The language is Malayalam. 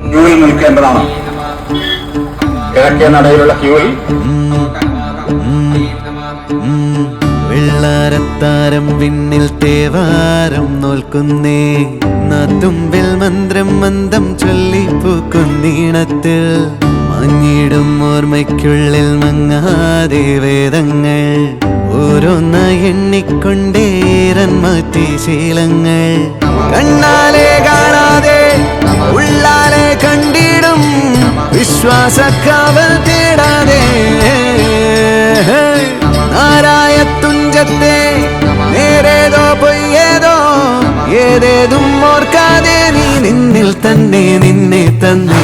ക്യൂവിൽ നിൽക്കേണ്ടതാണ്. കിഴക്കേ നടയിലുള്ള ക്യൂവിൽ വെള്ളാരത്താരം വിണ്ണിൽ തേവാരം നോൽക്കുന്നേ നാത്തുമ്പിൽ മന്ത്രം മന്ദം ചൊല്ലിപ്പൂക്കുന്നീണത്തിൽ മങ്ങിടും ഓർമ്മയ്ക്കുള്ളിൽ മങ്ങാതെ വേദങ്ങൾ ഓരോന്നായി എണ്ണിക്കൊണ്ടേരൻ മാറ്റി ശീലങ്ങൾ കണ്ണാലെ കാണാതെ ഉള്ളാലെ കണ്ടിടും വിശ്വാസക്കാവൽ തേടാതെ നാരായ തുഞ്ചത്തെ നേരേതോ പൊയ്യേതോ ഏതേതും ഓർക്കാതെ നീ നിന്നിൽ തന്നെ നിന്നെ തന്നെ